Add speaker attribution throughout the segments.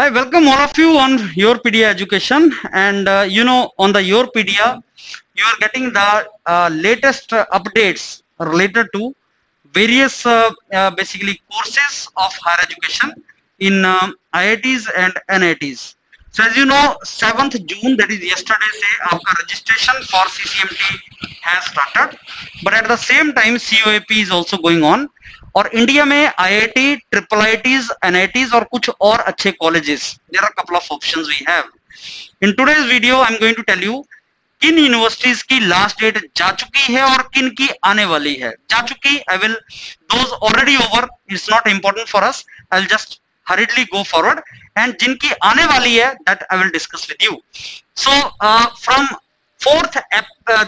Speaker 1: I welcome all of you on YourPedia Education, and on the YourPedia, you are getting the latest updates related to various basically courses of higher education in IITs and NITs. So as you know, 7th June, that is yesterday, से आपका registration for CCMT has started, but at the same time COAP is also going on. और India में IIT, triple IITs, NITs और कुछ और अच्छे colleges, there are couple of options we have. In today's video I am going to tell you किन universities की लास्ट date जा चुकी है और किन की आने वाली है. जा चुकी, I will, those already over, it's not important for us, I will just hurriedly go forward, and जिनकी आने वाली है that I will discuss with you. So from 4th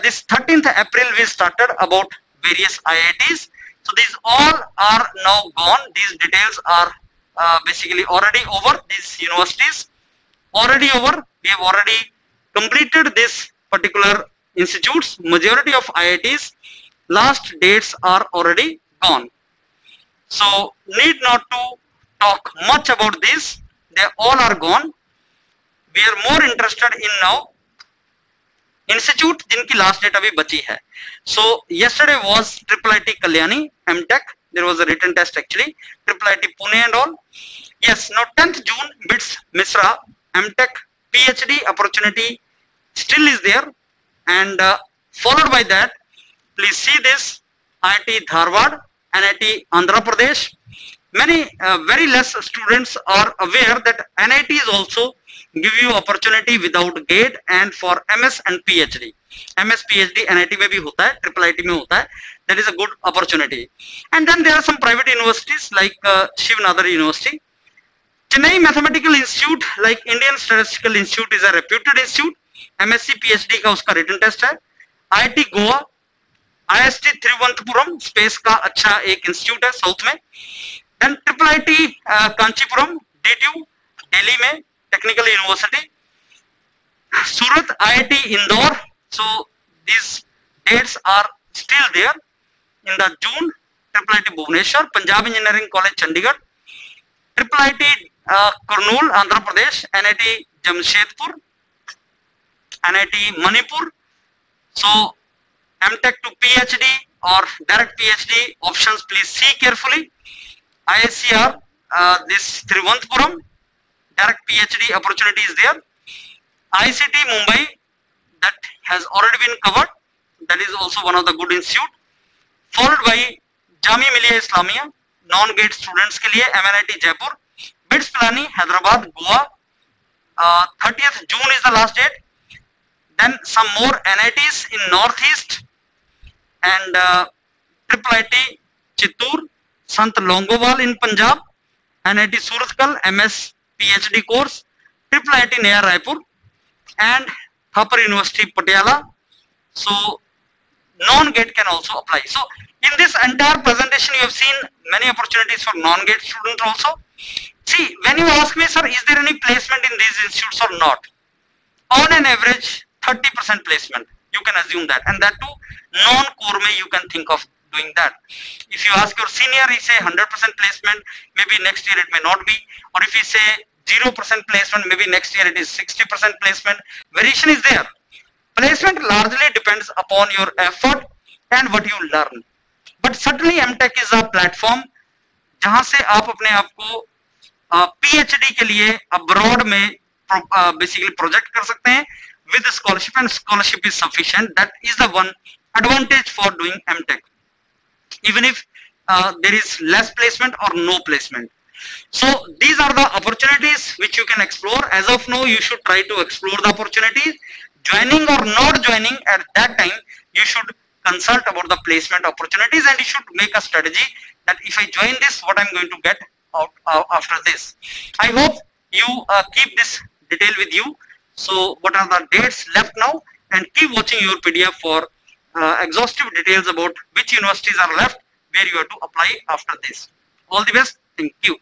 Speaker 1: this 13th April we started about various IITs. So these all are now gone. These details are basically already over. These universities already over. We have already completed this particular institutes. Majority of IITs last dates are already gone. So need not to talk much about this. They all are gone. We are more interested in now institute जिनकी last date अभी बची है. So yesterday was Triple IT Kalyani MTech. There was a written test actually. Triple IT Pune and all. Yes. Now 10th June BITS Misra MTech PhD opportunity still is there, and followed by that, please see this IIT Dharwad, NIT Andhra Pradesh. Many very less students are aware that NITs also give you opportunity without gate and for MS and PhD. MS PhD NIT में भी होता है, triple IT में होता है. That is a good opportunity. And then there are some private universities like Shiv Nadar University. Chennai Mathematical Institute, like Indian Statistical Institute, is a reputed institute. MSc PhD का उसका written test है. IIT Goa, IST Thiruvananthapuram, space का अच्छा एक institute है south में. Then Triple IT Kanchipuram, DTU, Delhi में Technical University. Surat IIT Indore. So these dates are still there in the June. Triple IT Bhubaneswar, Punjab Engineering College Chandigarh, Triple IT Kurnool Andhra Pradesh, NIT Jamshedpur, NIT Manipur. So MTech to PhD or direct PhD options, please see carefully. ISCR, this Thiruvananthapuram, direct PhD opportunity is there. ICT Mumbai, that has already been covered. That is also one of the good institute. Followed by Jamia Millia Islamia, non-gate students के लिए MNIT Jaipur, BITS Pilani Hyderabad, Goa. 30th June is the last date. Then some more NITs in Northeast, and Triple IT Chittoor, Sant Longowal in Punjab, NIT Surathkal MS PhD course, Triple IT Naya Raipur, and Thapar University Patiala. So non-gate can also apply. So in this entire presentation you have seen many opportunities for non-gate students also. See, when you ask me, sir, is there any placement in these institutes or not? On an average 30% placement, you can assume that, and that too non-core mein you can think of doing that. If you ask your senior, he say 100% placement, maybe next year it may not be, or if he say 0% placement, maybe next year it is 60% placement. Variation is there. Placement largely depends upon your effort and what you learn. But certainly MTech is a platform जहां से आप अपने आप को PhD के लिए abroad में basically project कर सकते हैं with scholarship, and scholarship is sufficient. That is the one advantage for doing MTech, even if there is less placement or no placement. So these are the opportunities which you can explore. As of now, you should try to explore the opportunities. Joining or not joining, at that time you should consult about the placement opportunities, and you should make a strategy that if I join this, what I'm going to get out after this. I hope you keep this detail with you. So what are the dates left now, and keep watching YourPedia for exhaustive details about which universities are left, where you have to apply after this. All the best. Thank you.